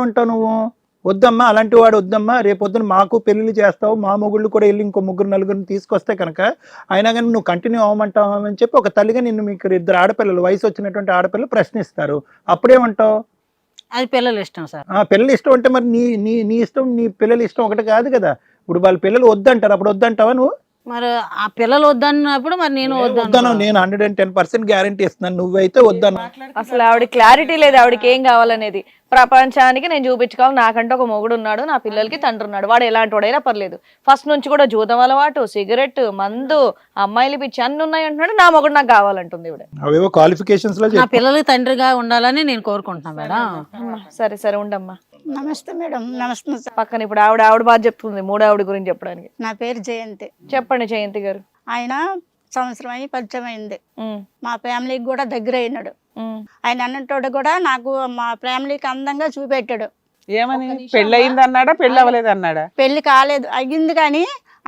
అప్పుడేమంటావు నువ్వు? వద్దమ్మా, అలాంటి వాడు వద్దమ్మా, రేపొద్దున మాకు పెళ్లిళ్ళు చేస్తావు, మా మొగుళ్ళు కూడా వెళ్ళి ఇంకో ముగ్గురు నలుగురిని తీసుకొస్తే కనుక అయినా కానీ నువ్వు కంటిన్యూ అవ్వమంటావు అని చెప్పి ఒక తల్లిగా నిన్ను మీకు ఇద్దరు ఆడపిల్లలు, వయసు వచ్చినటువంటి ఆడపిల్లలు ప్రశ్నిస్తారు. అప్పుడేమంటావు? అది పిల్లలు ఇష్టం సార్. పిల్లలు ఇష్టం అంటే మరి నీ నీ నీ ఇష్టం నీ పిల్లలు ఇష్టం ఒకటి కాదు కదా. ఇప్పుడు వాళ్ళ పిల్లలు వద్దంటారు, అప్పుడు వద్దంటావా నువ్వు? మరి ఆ పిల్లలు వద్దన్నప్పుడు మరి నేను వద్దను. నేను 110% గ్యారంటీ ఇస్తున్నాను, నువ్వైతే వద్దను. అసలు ఆవిడ క్లారిటీ లేదు, ఆవిడకి ఏం కావాలనేది. ప్రపంచానికి నేను చూపించుకోవాలి, నాకంటే ఒక మొగుడు ఉన్నాడు, నా పిల్లలకి తండ్రి ఉన్నాడు, వాడు ఎలాంటి వాడైనా పర్లేదు. ఫస్ట్ నుంచి కూడా జూదం అలవాటు, సిగరెట్, మందు, అమ్మాయిలు పిచ్చి అన్ని ఉన్నాయి అంటున్నాడు. నా మొగుడు నాకు కావాలంటుంది ఇవిడ. అవేవో క్వాలిఫికేషన్స్ లో నా పిల్లలకి తండ్రిగా ఉండాలని నేను కోరుకుంటున్నాను మేడం. సరే సరే ఉండమ్మా. నమస్తే మేడం. నమస్తే సార్. పక్కన ఇప్పుడు ఆవిడ బాగా చెప్తుంది మూడో ఆవిడ గురించి చెప్పడానికి. నా పేరు జయంతి. చెప్పండి జయంతి గారు. ఆయన సంవత్సరం అయి పరిచయం అయింది. మా ఫ్యామిలీకి కూడా దగ్గర అయినాడు. ఆయన అన్నట్టు కూడా నాకు మా ఫ్యామిలీకి అందంగా చూపెట్టాడు. ఏమని? పెళ్ళి అయింది అన్నాడా, పెళ్ళి అవ్వలేదు అన్నాడా? పెళ్లి కాలేదు, అయ్యింది కానీ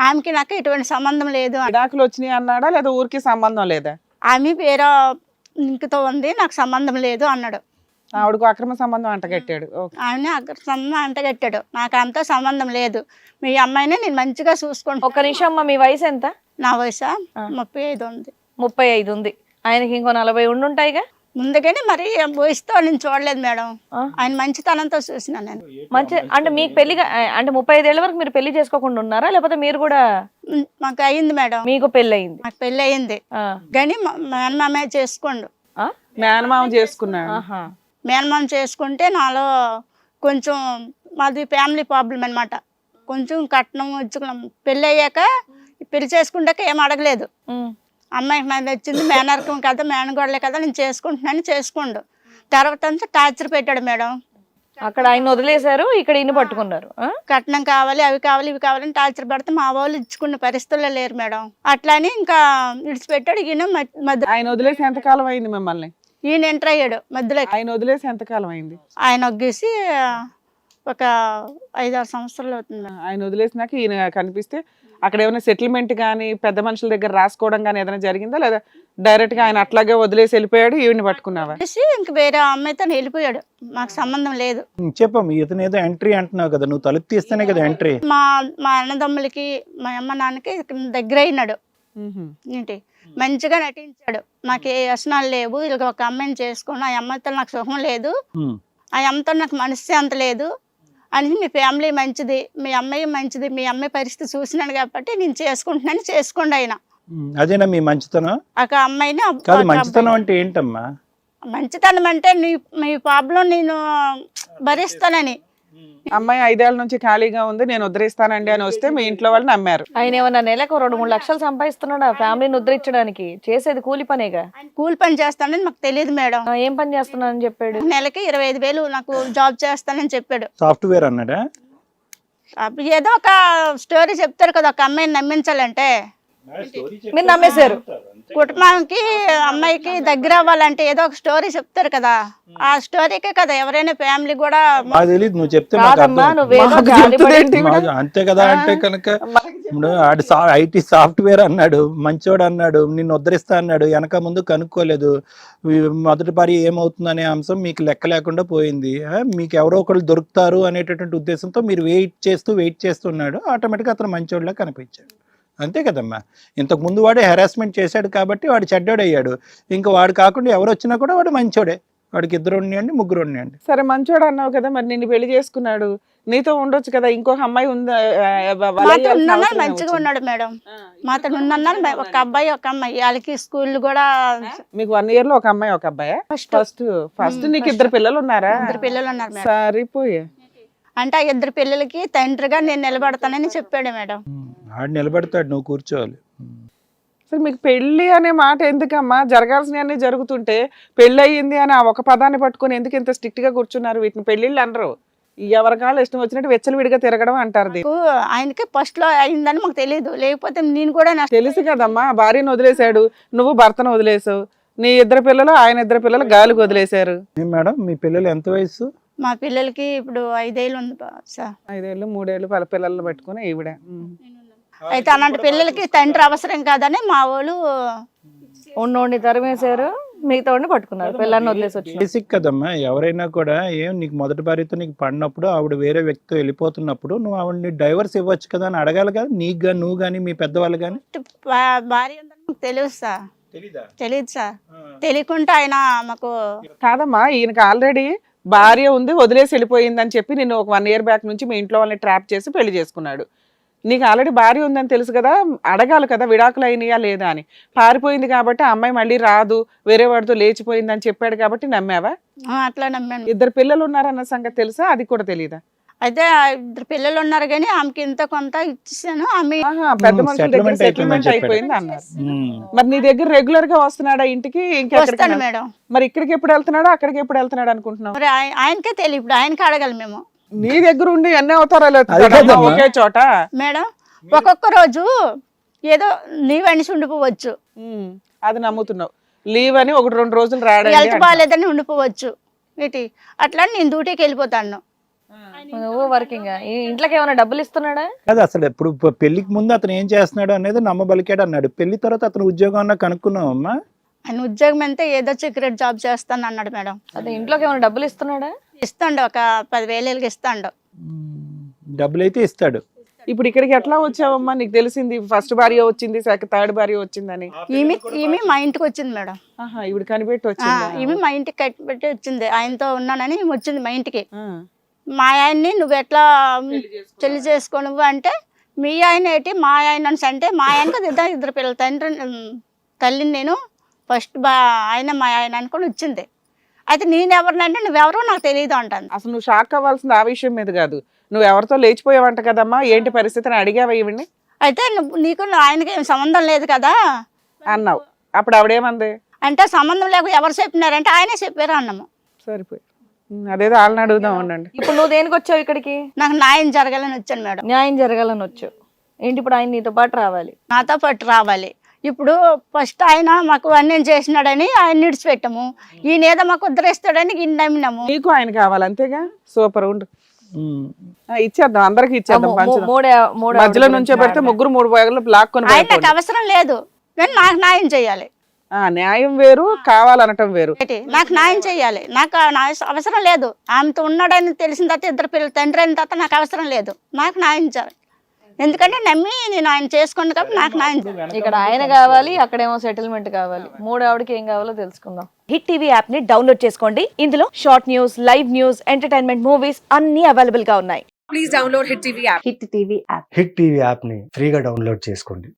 ఆమెకి నాకు ఎటువంటి సంబంధం లేదు. విడాకులు వచ్చినాయి అన్నాడా, లేదా ఊరికి సంబంధం లేదా? ఆమె వేరే ఇంకతో ఉంది, నాకు సంబంధం లేదు అన్నాడు. ఆవిడకు అక్రమ సంబంధం అంటగట్టాడు. ఆయన సంబంధం అంటగట్టాడు. నాకు అంతా సంబంధం లేదు, మీ అమ్మాయిని నేను మంచిగా చూసుకుంటాను. ఒక్క నిమిషం అమ్మా, మీ వయసు ఎంత? నా వయసు 35 ఉంది. 35 ఉంది. ఆయనకి ఇంకో 40 ఉండుంటాయిగా. ముందుగానే మరి వయసుతో నేను చూడలేదు మేడం, ఆయన మంచితనంతో చూసిన నేను. మంచి అంటే మీకు పెళ్లిగా అంటే 35 ఏళ్ల వరకు మీరు పెళ్లి చేసుకోకుండా ఉన్నారా, లేకపోతే మీరు కూడా? మాకు అయ్యింది మేడం. మీకు పెళ్లి అయింది? మాకు పెళ్లి అయ్యింది కానీ మేనమామే చేసుకోండు. మేనమామ చేసుకున్నాడు. మేనమామ చేసుకుంటే నాలో కొంచెం మాది ఫ్యామిలీ ప్రాబ్లం అనమాట. కొంచెం కట్నం ఇచ్చుకున్నాం. పెళ్ళి అయ్యాక పెళ్లి చేసుకుంటాక ఏం అడగలేదు. అమ్మాయికి నాకు వచ్చింది మేనరకం కదా, మేనగోడలే కదా, నేను చేసుకుంటున్నాను చేసుకోండు. తర్వాత అంతా టార్చర్ పెట్టాడు మేడం. అక్కడ ఆయన వదిలేశారు, ఇక్కడ ఇన్ని పట్టుకున్నారు. కట్నం కావాలి, అవి కావాలి, ఇవి కావాలని టార్చర్ పెడితే మా వాళ్ళు ఇచ్చుకున్న పరిస్థితుల్లో లేరు మేడం. అట్లాని ఇంకా విడిచిపెట్టాడు. ఈయన మధ్య ఆయన వదిలేసి ఎంతకాలం అయింది మిమ్మల్ని? ఈయన ఎంటర్ అయ్యాడు మధ్యలో. ఆయన వదిలేసి ఎంతకాలం అయింది? ఆయన ఒగ్గేసి ఒక 5-6 సంవత్సరాలు అవుతుంది. ఆయన వదిలేసినాక ఈయన కనిపిస్తే అక్కడ ఏమైనా సెటిల్మెంట్ కానీ పెద్ద మనుషుల దగ్గర రాసుకోవడం కానీ ఏదైనా జరిగిందా, లేదా డైరెక్ట్ గా ఆయన అట్లాగే వదిలేసి వెళ్ళిపోయాడు, ఈవిని పట్టుకున్నావా? ఇంక వేరే అమ్మాయితో వెళ్ళిపోయాడు, మాకు సంబంధం లేదు. చెప్పమ్మ, ఇతను ఏదో ఎంట్రీ అంటున్నావు కదా, నువ్వు తలుపు తీస్తేనే కదా ఎంట్రీ. మా అన్నదమ్ములకి మా అమ్మ నాన్నకి దగ్గర అయినాడు. ఏంటి మంచిగా నటించాడు. నాకు ఏ వ్యసనాలు లేవు, ఇలా ఒక అమ్మాయిని చేసుకుని ఆ అమ్మాయితో నాకు సుఖం లేదు, ఆ అమ్మతో నాకు మనశ్శాంతి లేదు అని, మీ ఫ్యామిలీ మంచిది, మీ అమ్మాయి మంచిది, మీ అమ్మాయి పరిస్థితి చూసినాను కాబట్టి నేను చేసుకుంటున్నాను, చేసుకోండి ఆయన. అదేనా మీ మంచితనం? ఒక అమ్మాయిని కాదు, మంచితనం అంటే ఏంటమ్మా? మంచితనం అంటే మీ ప్రాబ్లం నేను భరిస్తానని. అమ్మాయి 5 ఏళ్ల నుంచి ఖాళీగా ఉంది, నేను ఉద్ధరిస్తానండి అని వస్తే మీ ఇంట్లో వాళ్ళు నమ్మారు. ఆయన ఏమన్నా నెలకు 2-3 లక్షలు సంపాదిస్తున్నాడు ఆ ఫ్యామిలీని ఉద్ధరించడానికి? చేసేది కూలి పనేగా. కూలి పని చేస్తానని మాకు తెలియదు మేడం. ఏం పని చేస్తున్నానని చెప్పాడు? నెలకి 25,000 నాకు జాబ్ చేస్తానని చెప్పాడు. సాఫ్ట్వేర్ అన్నాడా? ఏదో ఒక స్టోరీ చెప్తారు కదా, ఒక అమ్మాయిని నమ్మించాలంటే. మీరు నమ్మేశారు. కుటుంబానికి అమ్మాయికి దగ్గర అవ్వాలంటే ఏదో ఒక స్టోరీ చెప్తారు కదా, ఆ స్టోరీకే కదా ఎవరైనా ఫ్యామిలీ కూడా. తెలియదు, నువ్వు చెప్తే అంతే కదా. అంటే కనుక ఐటీ సాఫ్ట్వేర్ అన్నాడు, మంచోడు అన్నాడు, నిన్ను ఉద్ధరిస్తా అన్నాడు, వెనక ముందు కనుక్కోలేదు. మొదటి పరి ఏమవుతుందనే అంశం మీకు లెక్క లేకుండా పోయింది. మీకు ఎవరో ఒకళ్ళు దొరుకుతారు అనేటటువంటి ఉద్దేశంతో మీరు వెయిట్ చేస్తున్నాడు. ఆటోమేటిక్గా అతను మంచోడులా కనిపించాడు. అంతే కదమ్మా. ఇంతకు ముందు వాడే హెరాస్మెంట్ చేశాడు కాబట్టి వాడు చెడ్డోడు అయ్యాడు. ఇంకా వాడు కాకుండా ఎవరు వచ్చినా కూడా వాడు మంచోడే. వాడికి 2 ఉన్నాయండి, 3 ఉన్నాయండి. సరే మంచోడు అన్నావు కదా, మరి నిన్ను పెళ్లి చేసుకున్నాడు, నీతో ఉండొచ్చు కదా, ఇంకొక అమ్మాయి ఉందా? మంచిగా ఉన్నాడు మేడం, మాతో ఉన్నాను. ఒక అబ్బాయి ఒక అమ్మాయి, వాళ్ళకి స్కూల్ కూడా. మీకు 1 year లో ఒక అమ్మాయి ఒక అబ్బాయా? ఫస్ట్ నీకు 2 పిల్లలు ఉన్నారా? 2 పిల్లలు ఉన్నారు. సరిపోయా. అంటే ఆ 2 పిల్లలకి తండ్రిగా నేను నిలబడతానని చెప్పాడు మేడం. ఆడు నిలబడతాడు, నువ్వు కూర్చోవాలి. సరే మీకు పెళ్లి అనే మాట ఎందుకమ్మా? జరగాల్సినవన్నీ జరుగుతుంటే పెళ్లి అయ్యింది అని ఆ ఒక పదాన్ని పట్టుకొని ఎందుకు ఇంత స్ట్రిక్ట్ గా కూర్చున్నారు? వీటిని పెళ్లిళ్ళు అనరు, ఎవరి కాళ్ళు ఇష్టం వచ్చినట్టు వెచ్చలవిడిగా తిరగడం అంటారు. ఆయనకి ఫస్ట్ లో అయిందని మాకు తెలియదు, లేకపోతే నేను కూడా తెలుసు కదమ్మా. భార్యను వదిలేశాడు, నువ్వు భర్తను వదిలేసావు, నీ 2 పిల్లలు ఆయన 2 పిల్లలు గాలికి వదిలేశారు. మేడం మీ పిల్లలు ఎంత వయసు? మా పిల్లలకి ఇప్పుడు 5 ఏళ్ళు ఉంది సార్. 5 ఏళ్ళు 3 ఏళ్ళు పిల్లలు పెట్టుకుని ఈవిడ. అయితే అలాంటి పిల్లలకి తండ్రి అవసరం కాదని మా వాళ్ళు ఉన్నోడిని తరిమేశారు, మిగతా వాడిని పట్టుకున్నారు, పిల్లల్ని వదిలేసి వచ్చి. బేసిక్ కదమ్మా, ఎవరైనా కూడా ఏం నీకు మొదటి భార్యతో నీకు పడినప్పుడు ఆవిడ వేరే వ్యక్తితో వెళ్ళిపోతున్నప్పుడు నువ్వు ఆవిడని డైవర్స్ ఇవ్వచ్చు కదా అని అడగాలి కదా, నీకు కానీ నువ్వు కానీ మీ పెద్దవాళ్ళు కానీ. భార్య ఉందని మాకు తెలియదు సార్, తెలియదు సార్. తెలియకుండా ఆయన మాకు కాదమ్మా, ఈయనకి ఆల్రెడీ భార్య ఉంది వదిలేసి వెళ్ళిపోయింది అని చెప్పి నేను ఒక 1 year బ్యాక్ నుంచి మీ ఇంట్లో వాళ్ళని ట్రాప్ చేసి పెళ్లి చేసుకున్నాడు. నీకు ఆల్రెడీ భార్య ఉందని తెలుసు కదా, అడగాలి కదా విడాకులు అయినాయా లేదా అని. పారిపోయింది కాబట్టి ఆ అమ్మాయి మళ్ళీ రాదు, వేరే వాడితో లేచిపోయింది అని చెప్పాడు కాబట్టి నమ్మావా? అట్లా నమ్మాను. 2 పిల్లలు ఉన్నారన్న సంగతి తెలుసా? అది కూడా తెలియదా? అయితే 2 పిల్లలు ఉన్నారు కానీ ఆమెకి ఇంత కొంత ఇచ్చేసాను. ఆమె పెద్ద మనుషుల దగ్గర settlement సెటిల్మెంట్ అయిపోయిందని అయిపోయింది అన్నారు. మరి నీ దగ్గర రెగ్యులర్ గా వస్తున్నాడా ఇంటికి? వస్తాను ఇంకెక్కడ? మేడం. మరి ఇక్కడికి ఎప్పుడు వెళ్తున్నాడా, అక్కడికి ఎప్పుడు వెళ్తున్నాడు అనుకుంటున్నావు? మరి ఆయనకే తెలియదు, ఇప్పుడు ఆయనకి అడగాలి మేము. నీ దగ్గర ఉండి ఎన్ని అవతారాలు అది ఎత్తుతాడమ్మా కాదమ్మా. ఒకే చోట? మేడం ఒక్కొక్క రోజు ఏదో లీవ్ అనేసి ఉండిపోవచ్చు, అది నమ్ముతున్నావు. లీవ్ అని 1-2 రోజులు హెల్త్ రావడానికి బాగాలేదని ఉండిపోవచ్చు. ఏంటి అట్లా నేను డ్యూటీకి వెళ్ళిపోతాను. నువ్వు వర్కింగ్, ఇంట్లోకి ఏమైనా డబ్బులు ఇస్తున్నాడా? అది అసలు ఇప్పుడు పెళ్లికి ముందు అతను ఏం చేస్తున్నాడు అనేది నమ్మబలికాడు అన్నాడు. పెళ్లి తర్వాత అతను ఉద్యోగం అన్నా కనుక్కున్నావమ్మా? ఆయన ఉద్యోగం అంటే ఏదో సీక్రెట్ జాబ్ చేస్తాను అన్నాడు మేడం. అదే ఇంట్లోకి ఏమైనా డబ్బులు ఇస్తున్నాడా? ఇస్తాండు, ఒక 10,000 ఇస్తాండు. డబ్బులు అయితే ఇస్తాడు. ఇప్పుడు ఇక్కడికి ఎట్లా వచ్చావమ్మా? నీకు తెలిసింది ఫస్ట్ భార్య వచ్చింది, థర్డ్ భార్య వచ్చిందని. ఈమె మా ఇంటికి వచ్చింది మేడం. ఇవిడు కనిపెట్టి వచ్చింది. ఈమె మా ఇంటికి కట్టిపెట్టి వచ్చింది, ఆయనతో ఉన్నానని ఈమె వచ్చింది మా ఇంటికి. మా ఆయన్ని నువ్వు ఎట్లా పెళ్లి చేసుకో నువ్వు అంటే, మీ ఆయన ఏంటి మా ఆయన అంటే, మా ఆయనకు 2 పిల్లల తల్లిని నేను ఫస్ట్ ఆయన మా ఆయన అనుకొని వచ్చింది. అయితే నేను ఎవరినంటే నువ్వెవరో నాకు తెలియదు అంటాను. అసలు నువ్వు షాక్ అవ్వాల్సింది ఆ విషయం మీద కాదు, నువ్వు ఎవరితో లేచిపోయావంట కదమ్మా, ఏంటి పరిస్థితిని అడిగావా ఇవిడిని? అయితే నీకు ఆయనకి ఏం సంబంధం లేదు కదా అన్నావు. అప్పుడు ఆవిడేమంది? అంటే సంబంధం లేక ఎవరు చెప్పినారంటే ఆయనే చెప్పారు అన్నాము. సరిపోయి అదేదో వాళ్ళని అడుగుదాం ఉండండి. ఇప్పుడు నువ్వు దేనికి వచ్చావు ఇక్కడికి? నాకు న్యాయం జరగాలని వచ్చాను మేడం. న్యాయం జరగాలని వచ్చావు. ఏంటి ఇప్పుడు ఆయన నీతో పాటు రావాలి? నాతో పాటు రావాలి. ఇప్పుడు ఫస్ట్ ఆయన మాకు అన్యం చేసినాడని ఆయన నిడిచిపెట్టాము, ఈయన ఏదో మాకు ఉద్ధరిస్తాడని ఈయన నమ్మినాము. నీకు ఆయన కావాలి అంతేగా? సూపర్ ఉండు, ఇచ్చేద్దాం, అందరికి ఇచ్చేద్దాం. మధ్యలో నుంచో పెడితే 3 బాగులు బ్లాక్ కొని ఆయనకు అవసరం లేదు కానీ నాకు న్యాయం చేయాలి. న్యాయం వేరు, కావాలనటం వేరు. నాకు న్యాయం చేయాలి. నాకు అవసరం లేదు, ఆమెతో ఉన్నాడని తెలిసిన తర్వాత 2 పిల్లల తండ్రి అయిన తర్వాత నాకు అవసరం లేదు. నాకు న్యాయం చేయాలి, ఎందుకంటే నమ్మి నేను ఆయన చేసుకున్నాను కాబట్టి నాకు న్యాయం చేయాలి. ఇక్కడ ఆయన కావాలి, అక్కడేమో సెటిల్మెంట్ కావాలి. 3 ఆవిడకి ఏం కావాలో తెలుసుకుందాం. హిట్ టీవీ యాప్ ని డౌన్లోడ్ చేసుకోండి. ఇందులో short news, live news, entertainment movies అన్ని అవైలబుల్ గా ఉన్నాయి. హిట్ టీవీ యాప్ ని ఫ్రీగా డౌన్లోడ్ చేసుకోండి.